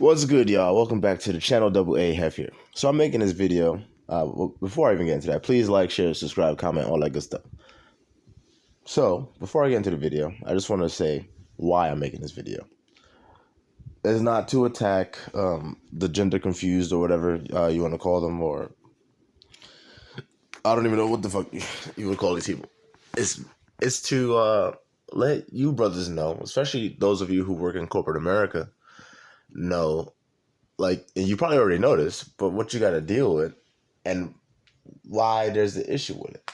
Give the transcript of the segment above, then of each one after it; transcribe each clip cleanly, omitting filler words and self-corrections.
What's good, y'all? Welcome back to the channel. Double A Hef here. So I'm making this video. Before I even get into that, please like, share, subscribe, comment, all that good stuff. So before I get into the video, I just want to say why I'm making this video. It's not to attack the gender confused or whatever you want to call them, or I don't even know what the fuck you would call these people. It's to let you brothers know, especially those of you who work in corporate America, know, like, and you probably already noticed, but what you got to deal with and why there's the issue with it.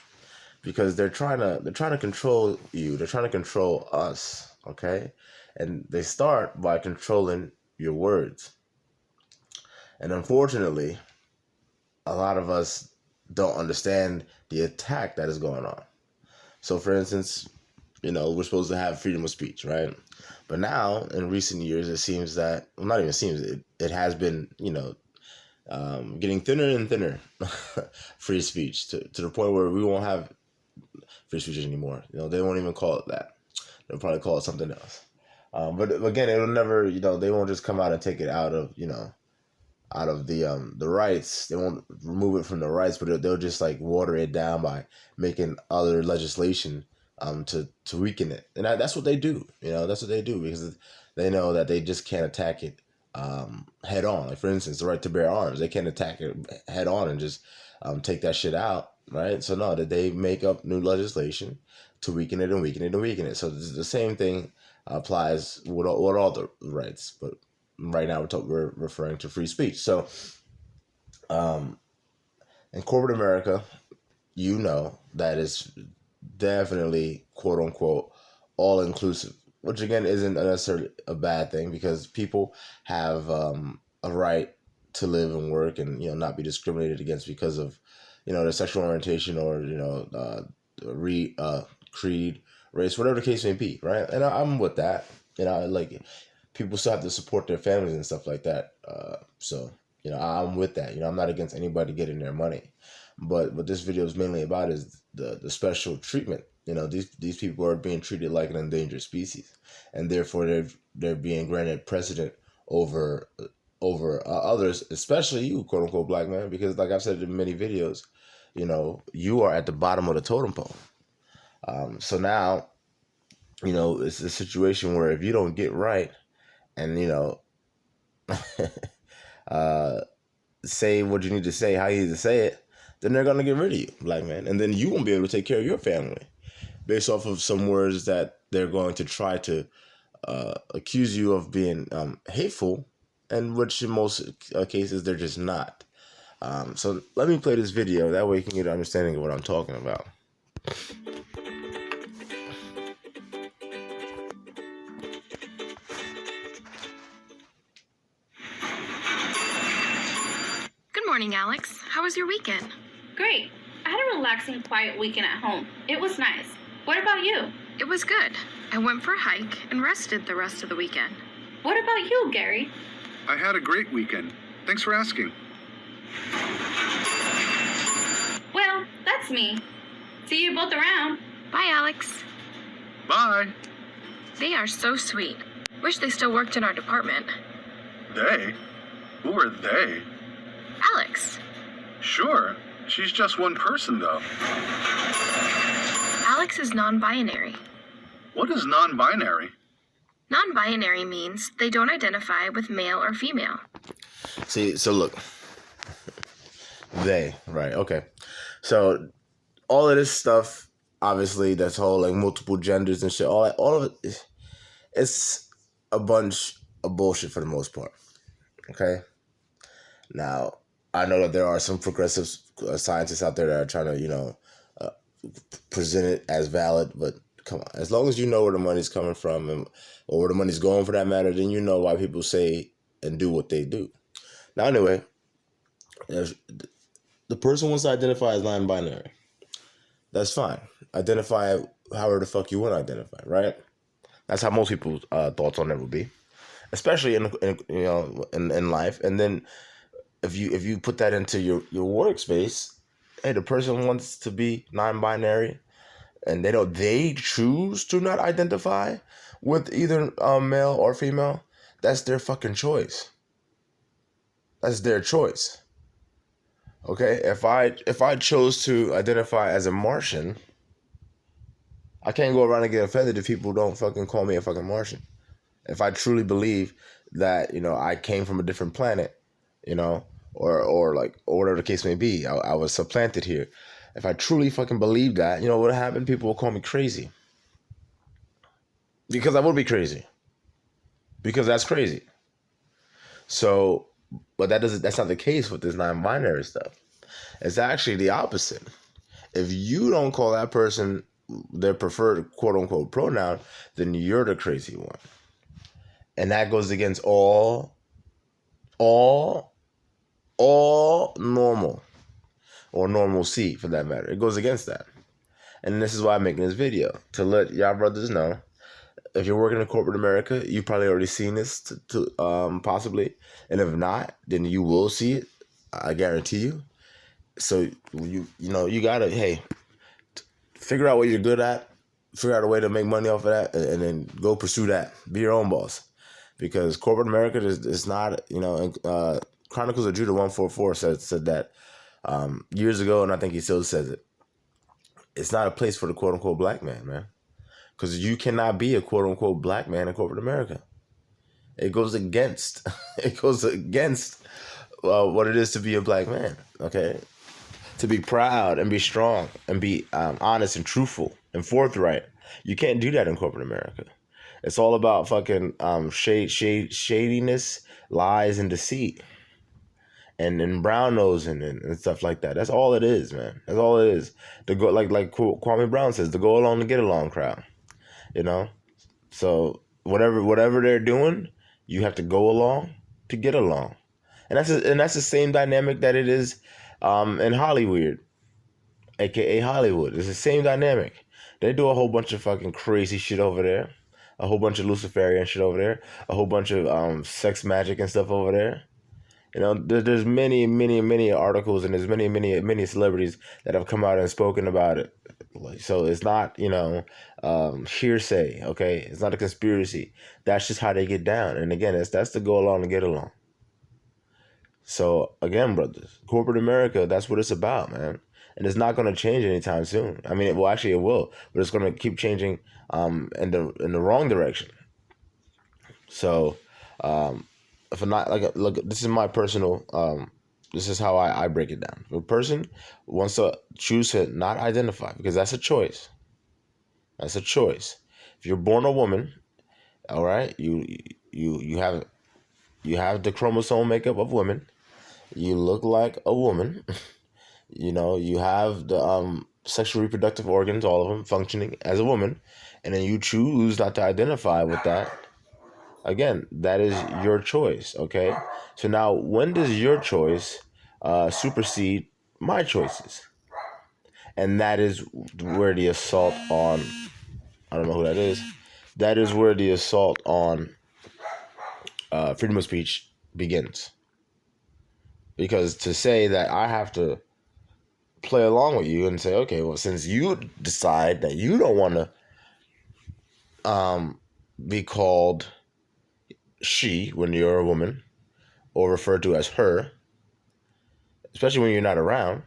Because they're trying to control you. They're trying to control us, okay? And they start by controlling your words. And unfortunately, a lot of us don't understand the attack that is going on. So for instance, we're supposed to have freedom of speech, right? But now, in recent years, it seems that, well, not even seems, it has been, getting thinner and thinner, free speech, to the point where we won't have free speech anymore. They won't even call it that. They'll probably call it something else. But again, it'll never, they won't just come out and take it out of, out of the rights. They won't remove it from the rights, but they'll just like water it down by making other legislation to weaken it. And that's what they do. That's what they do, because they know that they just can't attack it head on. Like, for instance, the right to bear arms, they can't attack it head on and just take that shit out, right? So no, that they make up new legislation to weaken it and weaken it and weaken it. So the same thing applies with all the rights, but right now we're referring to free speech. So in corporate America, that is definitely, quote unquote, all inclusive, which again isn't necessarily a bad thing, because people have a right to live and work and not be discriminated against because of their sexual orientation or creed, race, whatever the case may be, right? And I'm with that. Like, people still have to support their families and stuff like that. So I'm with that. I'm not against anybody getting their money. But what this video is mainly about is the special treatment. These people are being treated like an endangered species, and therefore they're being granted precedent over others, especially you, quote unquote, black man, because like I've said in many videos, you are at the bottom of the totem pole. So now, it's a situation where if you don't get right and say what you need to say, how you need to say it, then they're gonna get rid of you, black man, and then you won't be able to take care of your family based off of some words that they're going to try to accuse you of being hateful, and which in most cases they're just not. So let me play this video. That way you can get an understanding of what I'm talking about. Good morning, Alex. How was your weekend? Great. I had a relaxing, quiet weekend at home. It was nice. What about you? It was good. I went for a hike and rested the rest of the weekend. What about you, Gary? I had a great weekend. Thanks for asking. Well, that's me. See you both around. Bye, Alex. Bye. They are so sweet. Wish they still worked in our department. They? Who are they? Alex. Sure. She's just one person, though. Alex is non-binary. What is non-binary? Non-binary means they don't identify with male or female. See, so look. They, right, okay. So all of this stuff, obviously, that's whole like multiple genders and shit, all of it, it's a bunch of bullshit for the most part. Okay? Now, I know that there are some progressive scientists out there that are trying to, present it as valid, but come on. As long as you know where the money's coming from, or where the money's going for that matter, then you know why people say and do what they do. Now, anyway, if the person wants to identify as non-binary, that's fine. Identify however the fuck you want to identify, right? That's how most people's thoughts on it would be, especially in life. And then if you put that into your workspace, hey, the person wants to be non-binary, and they choose to not identify with either male or female. That's their fucking choice. That's their choice. Okay? If I chose to identify as a Martian, I can't go around and get offended if people don't fucking call me a fucking Martian. If I truly believe that, I came from a different planet, or whatever the case may be, I was supplanted here. If I truly fucking believe that, what happened? People will call me crazy. Because I would be crazy. Because that's crazy. So, but that's not the case with this non-binary stuff. It's actually the opposite. If you don't call that person their preferred quote unquote pronoun, then you're the crazy one. And that goes against all normal, or normalcy for that matter. It goes against that. And this is why I'm making this video, to let y'all brothers know. If you're working in corporate America, you've probably already seen this, possibly. And if not, then you will see it. I guarantee you. So you gotta, figure out what you're good at, figure out a way to make money off of that, and then go pursue that. Be your own boss. Because corporate America is not, Chronicles of Judah 144 said that years ago, and I think he still says it. It's not a place for the quote unquote black man. Because you cannot be a quote unquote black man in corporate America. It goes against what it is to be a black man. Okay, to be proud and be strong and be honest and truthful and forthright. You can't do that in corporate America. It's all about fucking shadiness, lies, and deceit, and brown nosing and stuff like that. That's all it is, man. That's all it is. The go like Kwame Brown says, the go along to get along crowd. So whatever they're doing, you have to go along to get along, and that's the same dynamic that it is in Hollywood, aka Hollywood. It's the same dynamic. They do a whole bunch of fucking crazy shit over there, a whole bunch of Luciferian shit over there, a whole bunch of sex magic and stuff over there. There's many articles, and there's many celebrities that have come out and spoken about it. So it's not, hearsay, okay? It's not a conspiracy. That's just how they get down. And again, that's to go along and get along. So again, brothers, corporate America, that's what it's about, man. And it's not going to change anytime soon. I mean, actually it will, but it's going to keep changing in the wrong direction. So, if I'm not look, this is my personal. This is how I break it down. If a person wants to choose to not identify, because that's a choice. That's a choice. If you're born a woman, all right, you have the chromosome makeup of women. You look like a woman. You have the sexual reproductive organs, all of them functioning as a woman, and then you choose not to identify with that. Again, that is your choice, okay? So now, when does your choice supersede my choices? And that is where the assault on, I don't know who that is. That is where the assault on freedom of speech begins. Because to say that I have to play along with you and say, okay, well, since you decide that you don't want to be called she when you're a woman, or referred to as her, especially when you're not around,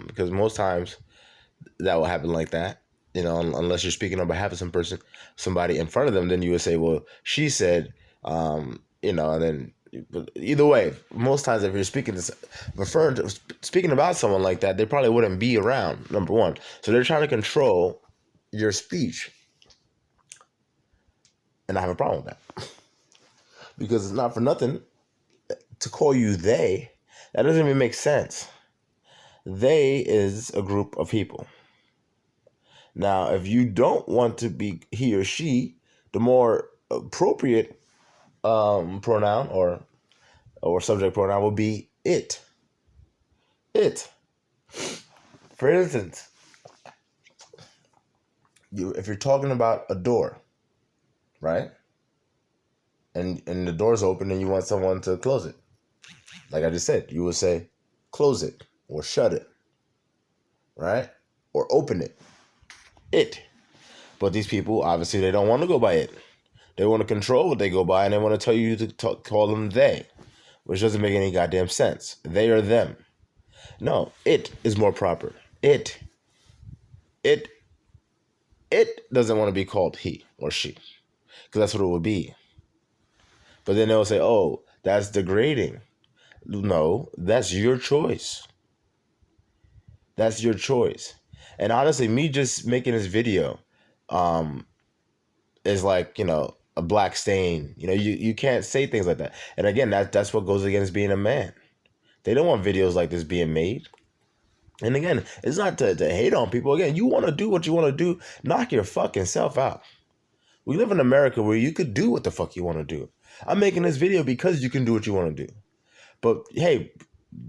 because most times that will happen like that, unless you're speaking on behalf of somebody in front of them, then you would say, well, she said, and then, but either way, most times if you're speaking about someone like that, they probably wouldn't be around, number one. So they're trying to control your speech, and I have a problem with that. Because it's not for nothing to call you they. That doesn't even make sense. They is a group of people. Now, if you don't want to be he or she, the more appropriate pronoun or subject pronoun will be it. It. For instance, if you're talking about a door, right? And the door's open and you want someone to close it. Like I just said, you would say, close it or shut it, right? Or open it. It. But these people, obviously, they don't want to go by it. They want to control what they go by, and they want to tell you to call them they. which doesn't make any goddamn sense. They or them. No, it is more proper. It doesn't want to be called he or she, because that's what it would be. But then they'll say, oh, that's degrading. No, that's your choice. That's your choice. And honestly, me just making this video is like, a black stain. You can't say things like that. And again, that's what goes against being a man. They don't want videos like this being made. And again, it's not to hate on people. Again, you want to do what you want to do. Knock your fucking self out. We live in America where you could do what the fuck you want to do. I'm making this video because you can do what you want to do. But hey,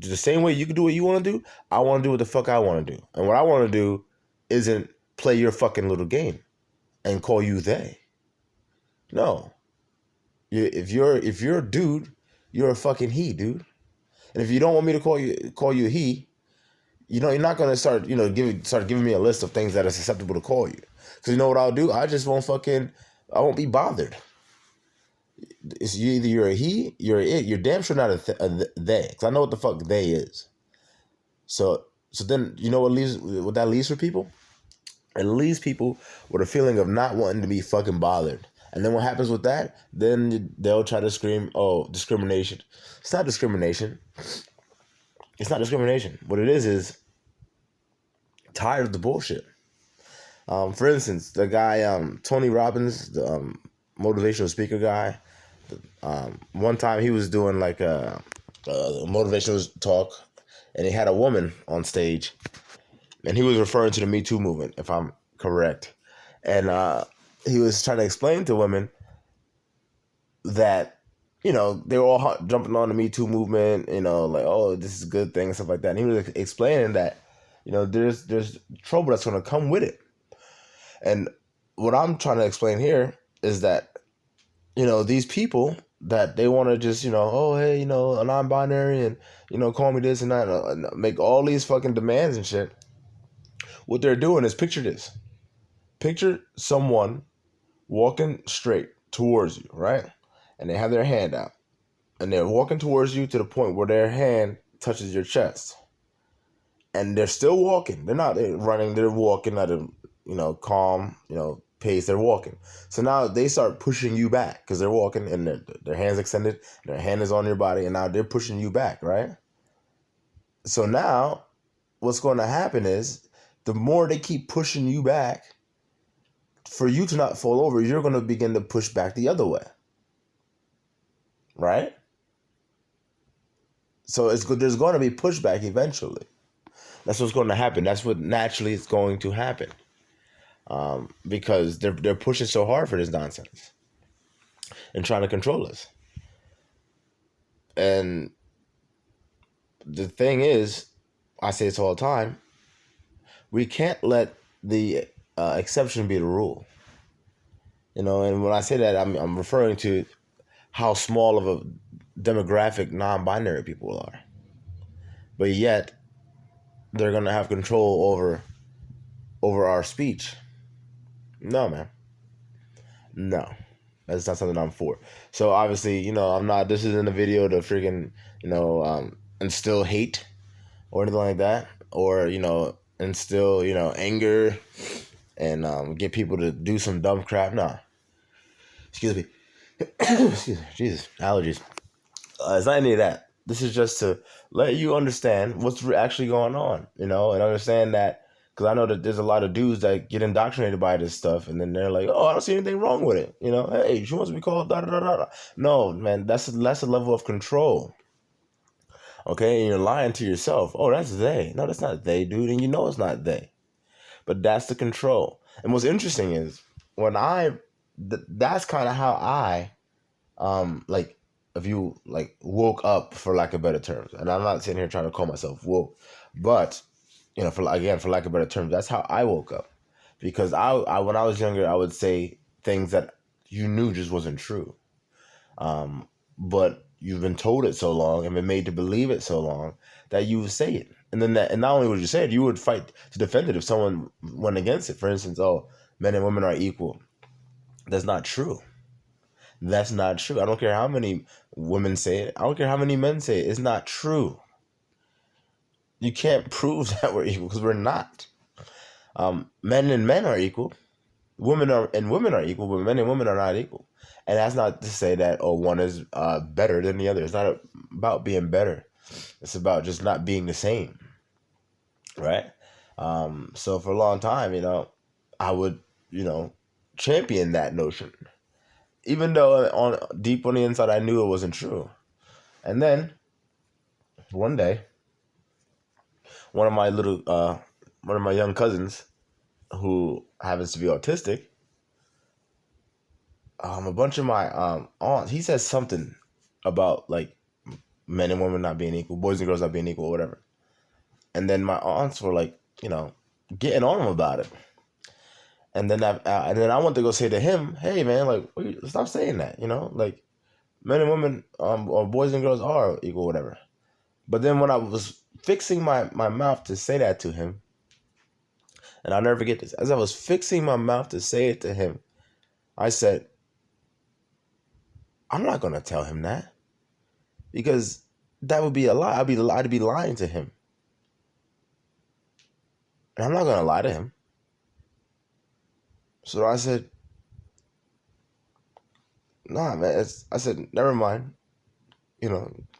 the same way you can do what you want to do, I want to do what the fuck I want to do. And what I want to do isn't play your fucking little game and call you they. No. If you're a dude, you're a fucking he, dude. And if you don't want me to call you a he, you're not gonna start giving me a list of things that are susceptible to call you. Because you know what I'll do? I won't be bothered. It's either you're a he, you're a it. You're damn sure not a they. Because I know what the fuck they is. So then you know what that leaves for people? It leaves people with a feeling of not wanting to be fucking bothered. And then what happens with that? Then they'll try to scream, oh, discrimination. It's not discrimination. It's not discrimination. What it is tired of the bullshit. For instance, the guy, Tony Robbins, the motivational speaker guy, one time he was doing like a motivational talk, and he had a woman on stage, and he was referring to the Me Too movement, if I'm correct. And he was trying to explain to women that, they were all jumping on the Me Too movement, like, oh, this is a good thing and stuff like that. And he was explaining that, there's trouble that's going to come with it. And what I'm trying to explain here is that, these people that they want to just, oh, hey, a non-binary and, call me this and that, and make all these fucking demands and shit. What they're doing is, picture this. Picture someone walking straight towards you, right? And they have their hand out. And they're walking towards you to the point where their hand touches your chest. And they're still walking. They're not running. They're walking at a, calm, pace. They're walking. So now they start pushing you back because they're walking and their hands extended. Their hand is on your body. And now they're pushing you back, right? So now what's going to happen is the more they keep pushing you back, for you to not fall over, you're going to begin to push back the other way. Right? So there's going to be pushback eventually. That's what's going to happen. That's what naturally is going to happen. Because they're pushing so hard for this nonsense and trying to control us. And the thing is, I say this all the time, we can't let the exception be the rule. And when I say that, I'm referring to how small of a demographic non-binary people are. But yet, they're going to have control over our speech. No, man. No. That's not something I'm for. So obviously, I'm not, this isn't a video to freaking, instill hate or anything like that. Or, instill, anger and get people to do some dumb crap. Nah. Excuse me. Excuse me. Jesus. Allergies. It's not any of that. This is just to let you understand what's actually going on, and understand that, because I know that there's a lot of dudes that get indoctrinated by this stuff, and then they're like, oh, I don't see anything wrong with it. Hey, she wants to be called da-da-da-da. No, man, that's a level of control. Okay, and you're lying to yourself. Oh, that's they. No, that's not they, dude, and it's not they. But that's the control. And what's interesting is, that's kind of how I, if you woke up, for lack of better terms, and I'm not sitting here trying to call myself woke, but for lack of better terms, that's how I woke up. Because I when I was younger, I would say things that you knew just wasn't true, but you've been told it so long and been made to believe it so long that you would say it, and not only would you say it, you would fight to defend it if someone went against it. For instance, oh, men and women are equal. That's not true. That's not true. I don't care how many women say it. I don't care how many men say it. It's not true. You can't prove that we're equal because we're not. Men and men are equal. Women are equal, but men and women are not equal. And that's not to say that one is better than the other. It's not about being better. It's about just not being the same, right? So for a long time, I would, champion that notion, even though deep on the inside I knew it wasn't true. And then one day, one of my young cousins, who happens to be autistic, a bunch of my aunts, he says something about like men and women not being equal, boys and girls not being equal, whatever. And then my aunts were like, getting on him about it. And then I went to go say to him, hey man, like stop saying that, like men and women or boys and girls are equal, whatever. But then when I was fixing my mouth to say that to him, and I'll never forget this, as I was fixing my mouth to say it to him, I said, I'm not going to tell him that, because that would be a lie. I'd be lying to him. And I'm not going to lie to him. So I said, nah, man. I said, never mind.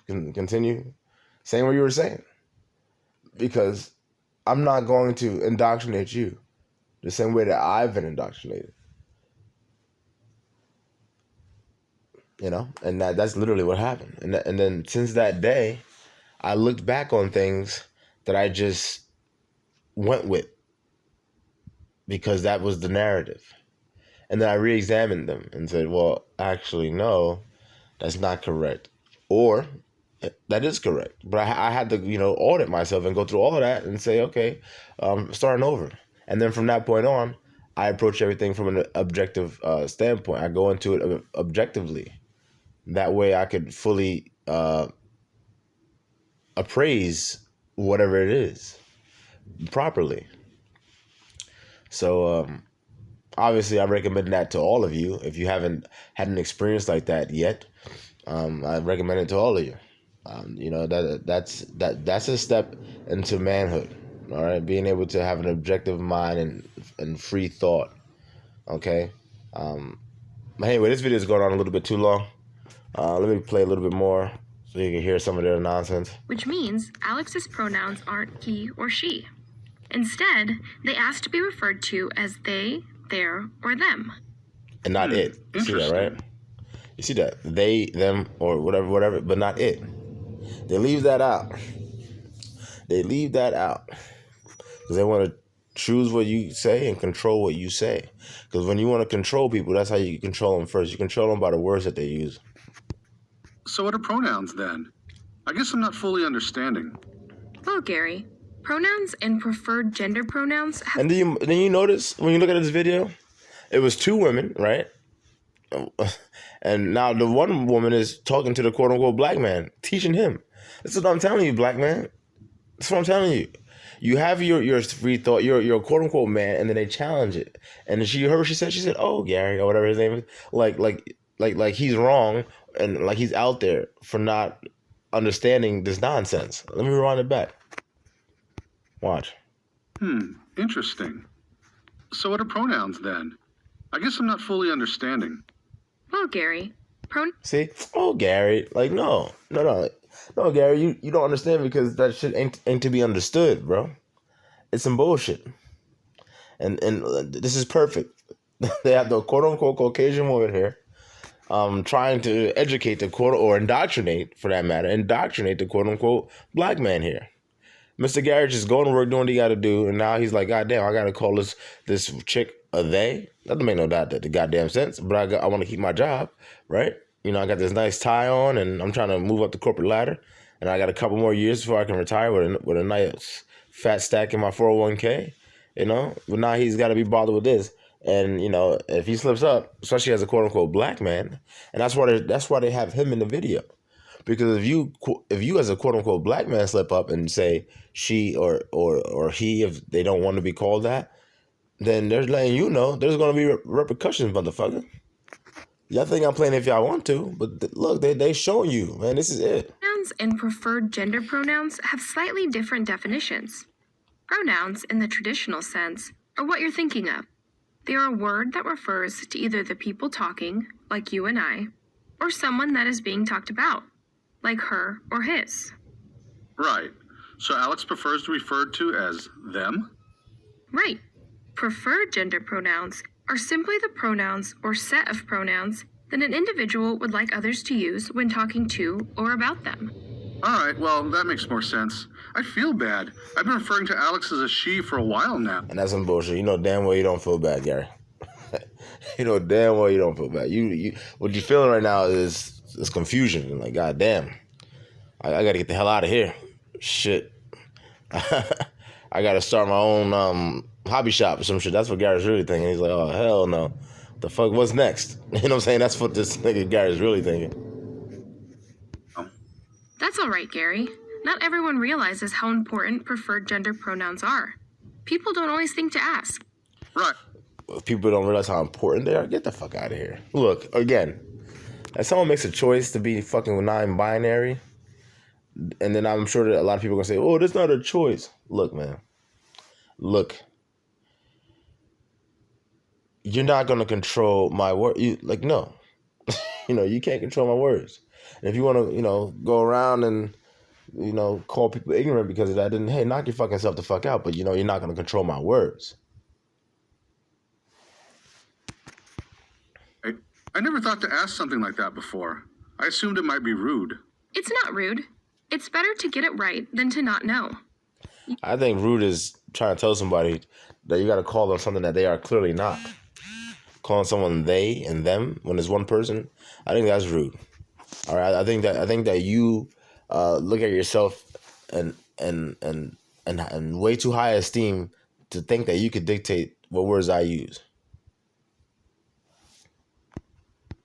Continue saying what you were saying. Because I'm not going to indoctrinate you the same way that I've been indoctrinated. And that's literally what happened. And then since that day, I looked back on things that I just went with because that was the narrative. And then I re-examined them and said, well, actually, no, that's not correct. Or that is correct. But I had to, audit myself and go through all of that and say, okay, starting over. And then from that point on, I approach everything from an objective standpoint. I go into it objectively. That way I could fully appraise whatever it is properly. So obviously I recommend that to all of you. If you haven't had an experience like that yet, I recommend it to all of you. That's a step into manhood. All right, being able to have an objective mind and free thought. Okay. Anyway, this video is going on a little bit too long. Let me play a little bit more so you can hear some of their nonsense. Which means Alex's pronouns aren't he or she. Instead, they ask to be referred to as they, their, or them. And not it. You see that, right? You see that? They, them, or whatever, but not it. They leave that out. Because they want to choose what you say and control what you say. Because when you want to control people, that's how you control them first. You control them by the words that they use. So what are pronouns then? I guess I'm not fully understanding. Well, Gary, pronouns and preferred gender pronouns have... And then you notice, when you look at this video, it was two women, right? And now the one woman is talking to the quote-unquote black man, teaching him. That's what I'm telling you, black man. That's what I'm telling you. You have your free thought, your quote-unquote man, and then they challenge it. And you heard what she said? She said, oh, Gary, or whatever his name is. Like he's wrong, and like he's out there for not understanding this nonsense. Let me rewind it back. Watch. Interesting. So what are pronouns then? I guess I'm not fully understanding. Well, Gary, See? Oh, Gary. Like, no, Gary, you don't understand because that shit ain't to be understood, bro. It's some bullshit. And this is perfect. They have the quote-unquote Caucasian woman here trying to educate the or indoctrinate, for that matter, the quote-unquote black man here. Mr. Gary just going to work, doing what he got to do, and now he's like, God damn, I got to call this chick a they. That doesn't make no doubt that the goddamn sense, but I want to keep my job, right? I got this nice tie on, and I'm trying to move up the corporate ladder, and I got a couple more years before I can retire with a nice fat stack in my 401k, But now he's got to be bothered with this. And, if he slips up, especially as a quote-unquote black man, and that's why they have him in the video. Because if you as a quote-unquote black man slip up and say she or he, if they don't want to be called that, then they're letting you know there's going to be repercussions, motherfucker. Y'all think I'm playing if y'all want to, but look, they showing you, man. This is it. Pronouns and preferred gender pronouns have slightly different definitions. Pronouns, in the traditional sense, are what you're thinking of. They are a word that refers to either the people talking, like you and I, or someone that is being talked about, like her or his. Right. So Alex prefers to be referred to as them? Right. Preferred gender pronouns are simply the pronouns or set of pronouns that an individual would like others to use when talking to or about them. All right, well, that makes more sense. I feel bad. I've been referring to Alex as a she for a while now. And that's some bullshit. You know damn well you don't feel bad, Gary. You know damn well you don't feel bad. You what you're feeling right now is confusion. You're like, God damn, I gotta get the hell out of here. Shit. I gotta start my own hobby shop or some shit. That's what Gary's really thinking. He's like, oh hell no. The fuck, what's next? You know what I'm saying? That's what this nigga Gary's really thinking. That's all right, Gary. Not everyone realizes how important preferred gender pronouns are. People don't always think to ask. Right. If people don't realize how important they are, get the fuck out of here. Look, again, if someone makes a choice to be fucking non-binary, and then I'm sure that a lot of people are going to say, oh, that's not a choice. Look, man. Look. You're not going to control my word. No. You can't control my words. And if you want to, go around and, call people ignorant because of that, then, hey, knock your fucking self the fuck out. But, you're not going to control my words. I never thought to ask something like that before. I assumed it might be rude. It's not rude. It's better to get it right than to not know. I think rude is trying to tell somebody that you got to call them something that they are clearly not. Calling someone they and them when it's one person, I think that's rude. All right, I think that you look at yourself and way too high esteem to think that you could dictate what words I use.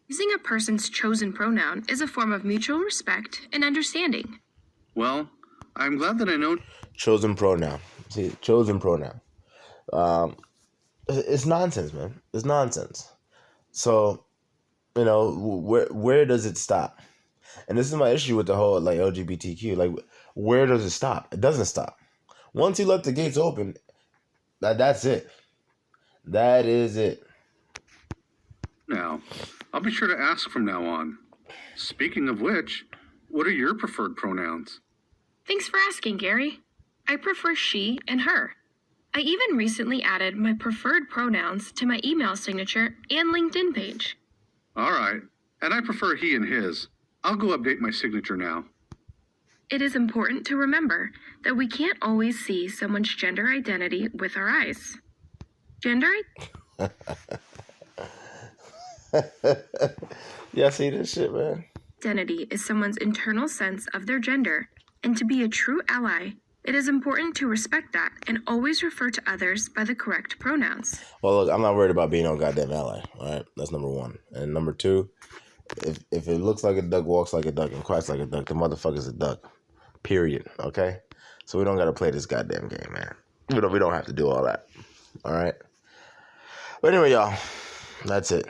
Using a person's chosen pronoun is a form of mutual respect and understanding. Well, I'm glad that I know. Chosen pronoun. See, chosen pronoun. It's nonsense, man. It's nonsense. So, where does it stop? And this is my issue with the whole LGBTQ. Where does it stop? It doesn't stop. Once you let the gates open, that's it. That is it. Now, I'll be sure to ask from now on. Speaking of which, what are your preferred pronouns? Thanks for asking, Gary. I prefer she and her. I even recently added my preferred pronouns to my email signature and LinkedIn page. All right. And I prefer he and his. I'll go update my signature now. It is important to remember that we can't always see someone's gender identity with our eyes. Yeah, see this shit, man. Identity is someone's internal sense of their gender, and to be a true ally, it is important to respect that and always refer to others by the correct pronouns. Well, look, I'm not worried about being no goddamn ally, all right? That's number one. And number two, if it looks like a duck, walks like a duck, and quacks like a duck, the motherfucker's a duck. Period, okay? So we don't got to play this goddamn game, man. We don't have to do all that, all right? But anyway, y'all, that's it.